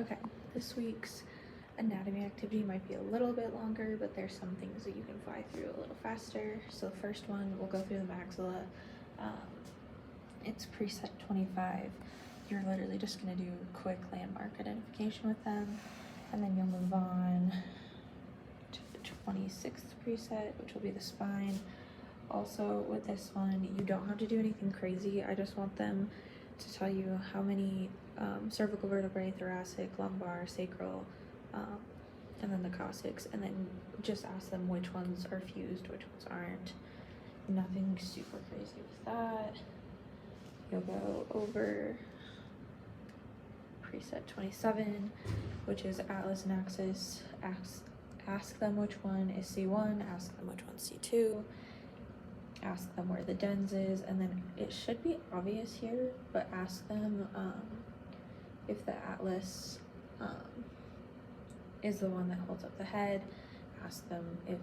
Okay, this week's anatomy activity might be a little bit longer, but there's some things that you can fly through a little faster. So the first one, we'll go through the maxilla. It's preset 25. You're literally just gonna do quick landmark identification with them, and then you'll move on to the 26th preset, which will be the spine. Also with this one, you don't have to do anything crazy. I just want them to tell you how many cervical vertebrae, thoracic, lumbar, sacral, and then the coccyx, and then just ask them which ones are fused, which ones aren't. Nothing super crazy with that. You'll go over preset 27, which is atlas and axis. Ask them which one is C1, ask them which one's C2, ask them where the dens is, and then it should be obvious here, but ask them if the atlas is the one that holds up the head. Ask them if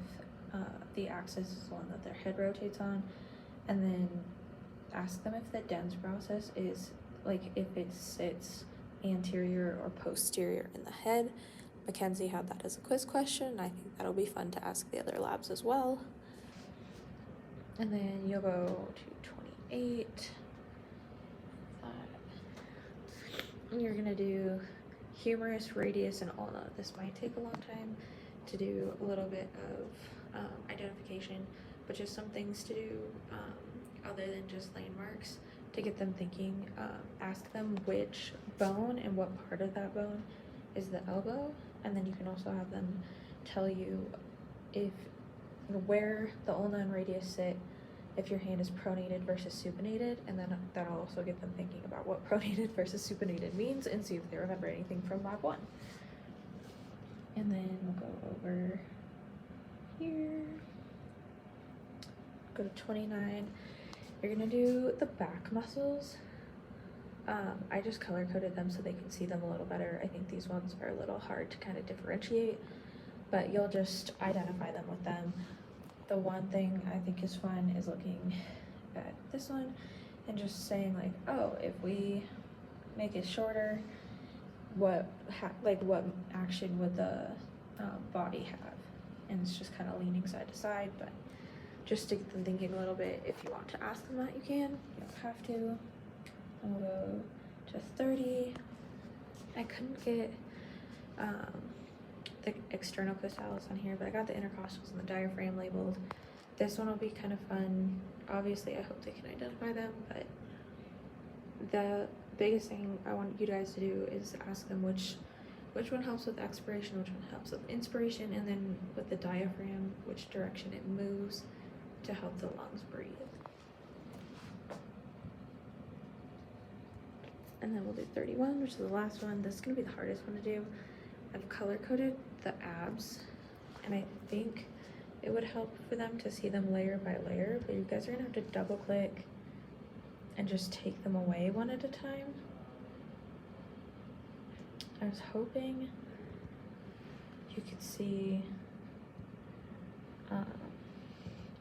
the axis is the one that their head rotates on, and then ask them if the dens process is, like, if it sits anterior or posterior in the head. Mackenzie had that as a quiz question, and I think that'll be fun to ask the other labs as well. And then you'll go to 28. And you're gonna do humerus, radius, and ulna. This might take a long time to do a little bit of identification, but just some things to do other than just landmarks to get them thinking. Ask them which bone and what part of that bone is the elbow, and then you can also have them tell you where the ulna and radius sit, if your hand is pronated versus supinated, and then that'll also get them thinking about what pronated versus supinated means and see if they remember anything from lab 1. And then we'll go over here, go to 29. You're gonna do the back muscles. I just color coded them so they can see them a little better. I think these ones are a little hard to kind of differentiate, but you'll just identify them with them. The one thing I think is fun is looking at this one and just saying, like, oh, if we make it shorter, what action would the body have? And it's just kind of leaning side to side, but just to get them thinking a little bit. If you want to ask them that, you can. You don't have to. And we'll go to 30. I couldn't get the external costalis on here, but I got the intercostals and the diaphragm labeled. This one will be kind of fun. Obviously, I hope they can identify them, but the biggest thing I want you guys to do is ask them which one helps with expiration, which one helps with inspiration, and then with the diaphragm, which direction it moves to help the lungs breathe. And then we'll do 31, which is the last one. This is gonna be the hardest one to do. I've color coded the abs, and I think it would help for them to see them layer by layer, but you guys are gonna have to double click and just take them away one at a time. I was hoping you could see, I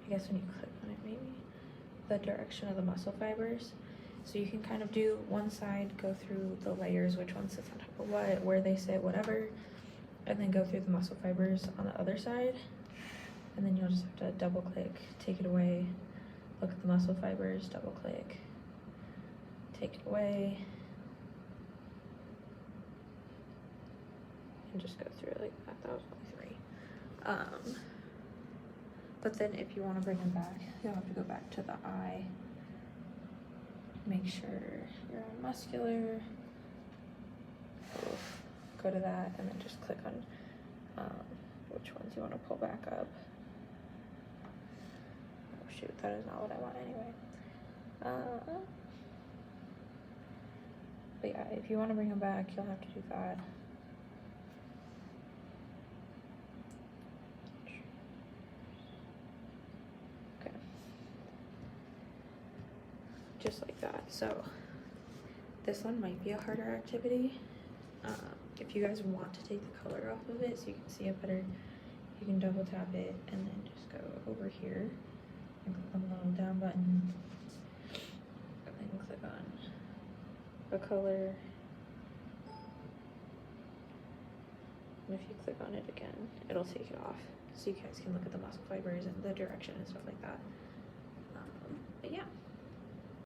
guess when you click on it, maybe the direction of the muscle fibers. So you can kind of do one side, go through the layers, which one sits on top of what, where they sit, whatever, and then go through the muscle fibers on the other side. And then you'll just have to double click, take it away, look at the muscle fibers, double click, take it away, and just go through it like that. That was only 3. But then if you want to bring them back, you'll have to go back to the eye. Make sure you're on muscular. Go to that and then just click on which ones you want to pull back up. Oh shoot, that is not what I want anyway. But yeah, if you want to bring them back, you'll have to do that. Okay. Just like that. So this one might be a harder activity. If you guys want to take the color off of it so you can see it better, you can double tap it and then just go over here and click on the little down button and then click on the color And if you click on it again, it'll take it off, so you guys can look at the muscle fibers and the direction and stuff like that. But yeah.